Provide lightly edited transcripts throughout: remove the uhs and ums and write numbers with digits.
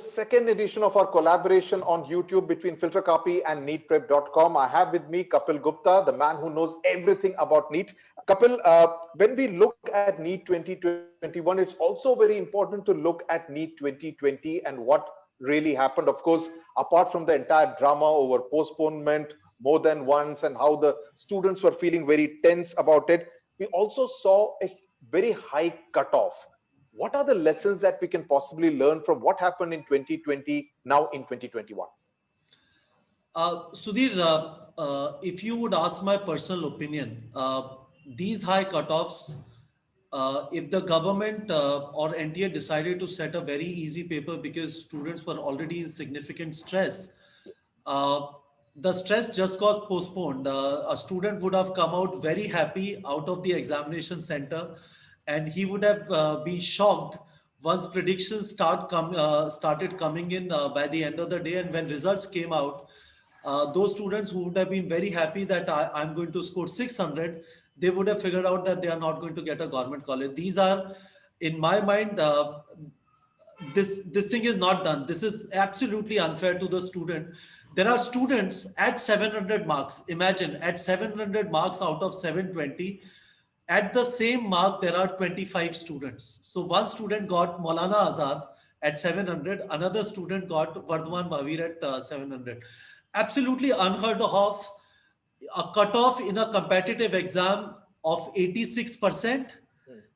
second edition of our collaboration on YouTube between Filter Kaapi and NEETprep.com. I have with me Kapil Gupta, the man who knows everything about NEET. Kapil, when we look at NEET 2021, it's also very important to look at NEET 2020 and what really happened. Of course, apart from the entire drama over postponement more than once and how the students were feeling very tense about it, we also saw a very high cutoff. What are the lessons that we can possibly learn from what happened in 2020 now in 2021? Sudhir, if you would ask my personal opinion, these high cutoffs, if the government or NTA decided to set a very easy paper because students were already in significant stress, uh, the stress just got postponed. A student would have come out very happy out of the examination center, and he would have been shocked once predictions started coming in by the end of the day. And when results came out, those students who would have been very happy that I'm going to score 600, they would have figured out that they are not going to get a government college. These are, in my mind, this thing is not done. This is absolutely unfair to the student. There are students at 700 marks. Imagine at 700 marks out of 720, at the same mark there are 25 students. So one student got Maulana Azad at 700, another student got Vardhaman Mahavir at 700. Absolutely unheard of. A cutoff in a competitive exam of 86%.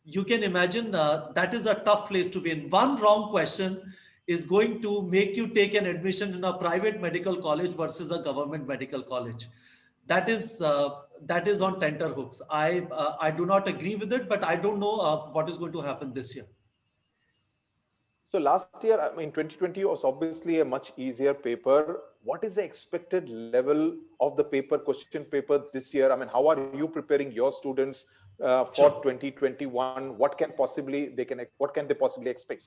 You can imagine that is a tough place to be in. One wrong question is going to make you take an admission in a private medical college versus a government medical college. That is on tenterhooks. I do not agree with it, but I don't know what is going to happen this year. So last year, I mean, 2020 was obviously a much easier paper. What is the expected level of the paper, question paper this year? I mean, how are you preparing your students for 2021? What can they possibly expect?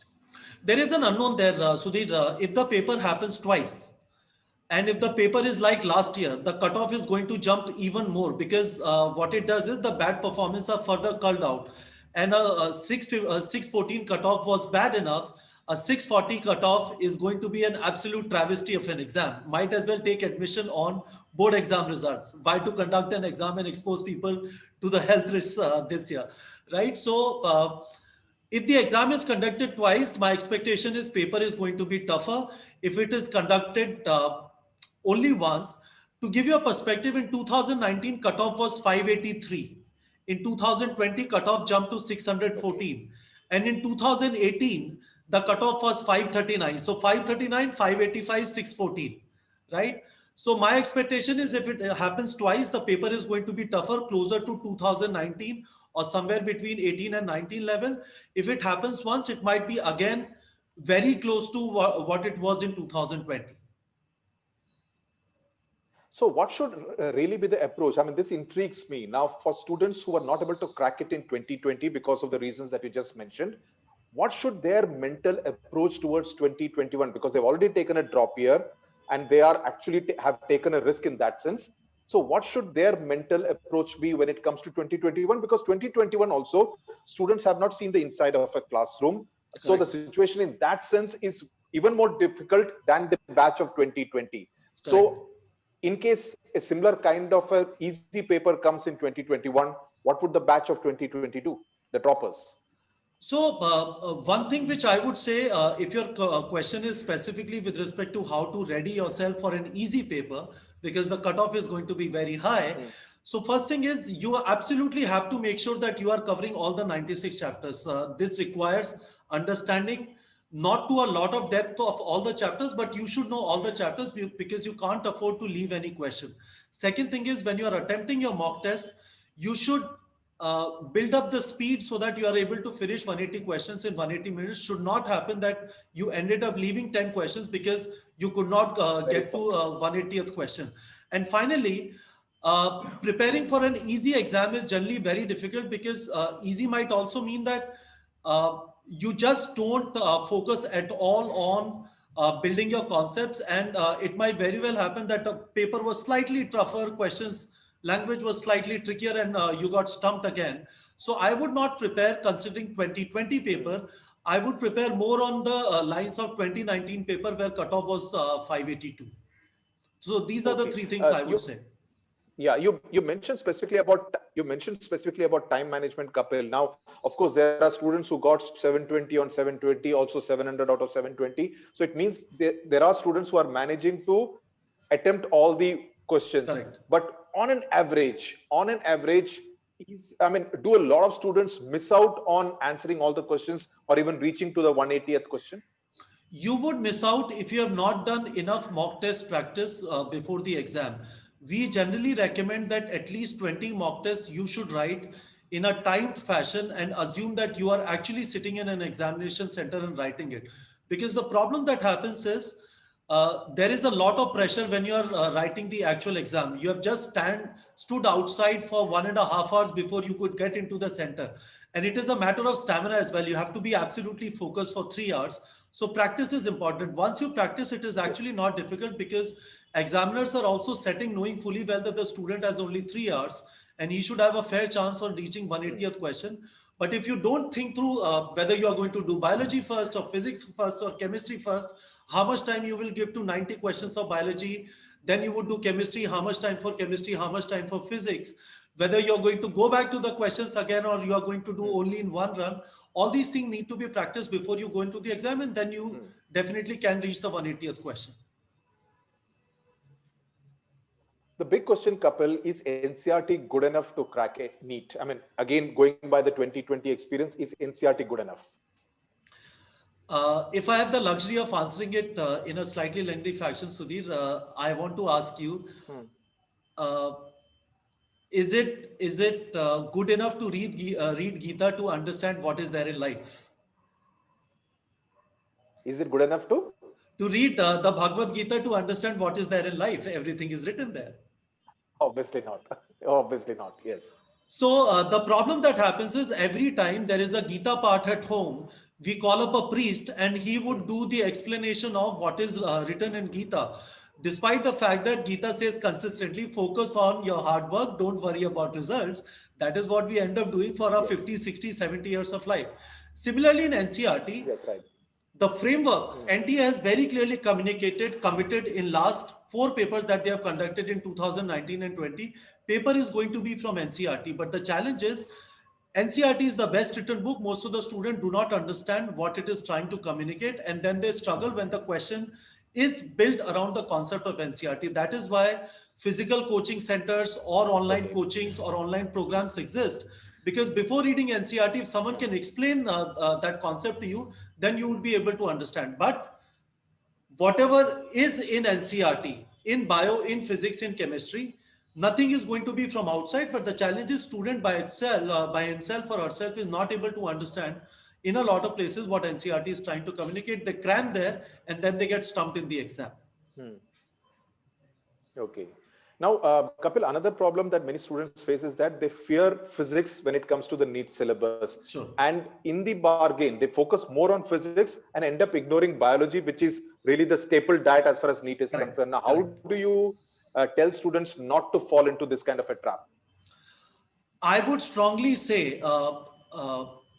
There is an unknown there, Sudhir. If the paper happens twice, and if the paper is like last year, the cutoff is going to jump even more because what it does is the bad performance are further culled out. And a 614 cutoff was bad enough. A 640 cutoff is going to be an absolute travesty of an exam. Might as well take admission on board exam results. Why to conduct an exam and expose people to the health risks this year, right? So if the exam is conducted twice, my expectation is paper is going to be tougher. If it is conducted only once, to give you a perspective, in 2019 cutoff was 583. In 2020 cutoff jumped to 614, and in 2018 the cutoff was 539. So 539, 585, 614, right? So my expectation is if it happens twice, the paper is going to be tougher, closer to 2019 or somewhere between 18 and 19 level. If it happens once, it might be again very close to what it was in 2020. So what should really be the approach? I mean, this intrigues me. Now, for students who are not able to crack it in 2020 because of the reasons that you just mentioned, what should their mental approach towards 2021? Because they've already taken a drop year and they are actually have taken a risk in that sense. So what should their mental approach be when it comes to 2021? Because 2021 also, students have not seen the inside of a classroom. Correct. So the situation in that sense is even more difficult than the batch of 2020. Correct. So in case a similar kind of a easy paper comes in 2021, what would the batch of 2020 do, the droppers? So one thing which I would say, if your question is specifically with respect to how to ready yourself for an easy paper, because the cutoff is going to be very high. So first thing is you absolutely have to make sure that you are covering all the 96 chapters. This requires understanding not to a lot of depth of all the chapters, but you should know all the chapters because you can't afford to leave any question. Second thing is when you are attempting your mock test, you should build up the speed so that you are able to finish 180 questions in 180 minutes. Should not happen that you ended up leaving 10 questions because you could not get to 180th question. And finally, preparing for an easy exam is generally very difficult because easy might also mean that you just don't focus at all on building your concepts, and it might very well happen that the paper was slightly tougher, questions, language was slightly trickier, and you got stumped again. So I would not prepare considering 2020 paper. I would prepare more on the lines of 2019 paper where cutoff was 582. So these are the Okay. three things I would say. Yeah, you mentioned specifically about time management, Kapil. Now, of course, there are students who got 720 on 720, also 700 out of 720. So it means there are students who are managing to attempt all the questions. Correct. But on an average, I mean, do a lot of students miss out on answering all the questions or even reaching to the 180th question? You would miss out if you have not done enough mock test practice before the exam. We generally recommend that at least 20 mock tests you should write in a timed fashion and assume that you are actually sitting in an examination center and writing it. Because the problem that happens is there is a lot of pressure when you are writing the actual exam. You have just stood outside for 1.5 hours before you could get into the center. And it is a matter of stamina as well. You have to be absolutely focused for 3 hours. So practice is important. Once you practice, it is actually not difficult because examiners are also setting knowing fully well that the student has only 3 hours and he should have a fair chance on reaching 180th question. But if you don't think through whether you are going to do biology first or physics first or chemistry first, how much time you will give to 90 questions of biology, then you would do chemistry, how much time for chemistry, how much time for physics, whether you're going to go back to the questions again or you are going to do only in one run. All these things need to be practiced before you go into the exam, and then you definitely can reach the 180th question. The big question, Kapil, is NCERT good enough to crack a NEET? I mean, again, going by the 2020 experience, is NCERT good enough? If I have the luxury of answering it in a slightly lengthy fashion, Sudhir, I want to ask you, uh, is it good enough to read Gita to understand what is there in life? Is it good enough to? To read the Bhagavad Gita to understand what is there in life, everything is written there. Obviously not. Obviously not. Yes. So the problem that happens is every time there is a Gita part at home, we call up a priest and he would do the explanation of what is written in Gita. Despite the fact that Gita says consistently, focus on your hard work, don't worry about results. That is what we end up doing for our 50, 60, 70 years of life. Similarly, in NCERT, Yes, right. the framework NTA has very clearly committed in last 4 papers that they have conducted in 2019 and 20. Paper is going to be from NCERT, but the challenge is NCERT is the best written book. Most of the students do not understand what it is trying to communicate, and then they struggle when the question is built around the concept of NCERT. That is why physical coaching centers or online coachings or online programs exist. Because before reading NCERT, if someone can explain that concept to you, then you would be able to understand. But whatever is in NCERT, in bio, in physics, in chemistry, nothing is going to be from outside. But the challenge is student by himself or herself is not able to understand in a lot of places what NCERT is trying to communicate. They cram there and then they get stumped in the exam. Okay. Now, Kapil, another problem that many students face is that they fear physics when it comes to the NEET syllabus. Sure. And in the bargain, they focus more on physics and end up ignoring biology, which is really the staple diet as far as NEET is concerned. Now, how do you tell students not to fall into this kind of a trap? I would strongly say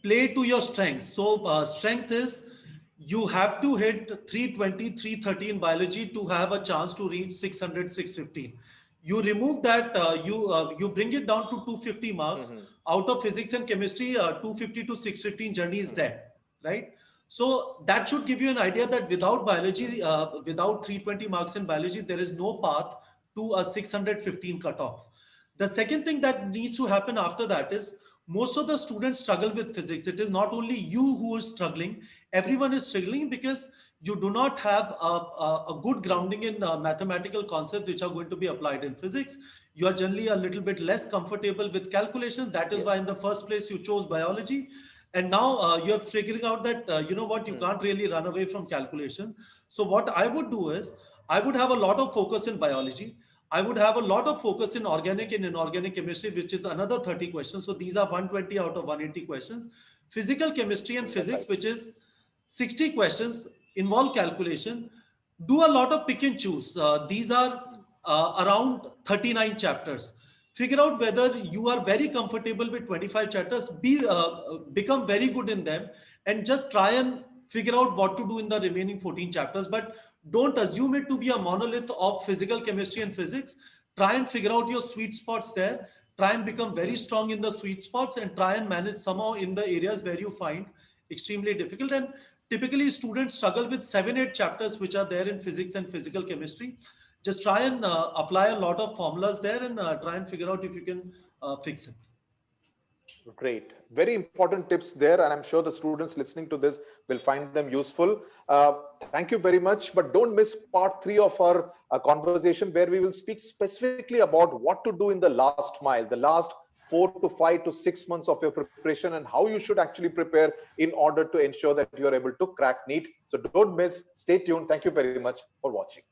play to your strengths. So strength is you have to hit 320, 330 in biology to have a chance to reach 600, 615. You remove that, you bring it down to 250 marks. Out of physics and chemistry, 250 to 615 journey is there, right? So that should give you an idea that without biology, without 320 marks in biology, there is no path to a 615 cutoff. The second thing that needs to happen after that is most of the students struggle with physics. It is not only you who is struggling, everyone is struggling because you do not have a good grounding in mathematical concepts which are going to be applied in physics. You are generally a little bit less comfortable with calculations. That is why in the first place you chose biology. And now you're figuring out that, you know what, you can't really run away from calculation. So what I would do is I would have a lot of focus in biology. I would have a lot of focus in organic and inorganic chemistry, which is another 30 questions. So these are 120 out of 180 questions. Physical chemistry and physics, which is 60 questions, involve calculation. Do a lot of pick and choose. These are around 39 chapters. Figure out whether you are very comfortable with 25 chapters, become very good in them, and just try and figure out what to do in the remaining 14 chapters. But don't assume it to be a monolith of physical chemistry and physics. Try and figure out your sweet spots there. Try and become very strong in the sweet spots, and try and manage somehow in the areas where you find extremely difficult. And typically students struggle with 7 8 chapters which are there in physics and physical chemistry. Just try and apply a lot of formulas there, and try and figure out if you can fix it. Great. Very important tips there, and I'm sure the students listening to this will find them useful. Thank you very much. But don't miss part 3 of our conversation, where we will speak specifically about what to do in the last mile, the last 4 to 5 to 6 months of your preparation, and how you should actually prepare in order to ensure that you are able to crack NEET. So don't miss. Stay tuned. Thank you very much for watching.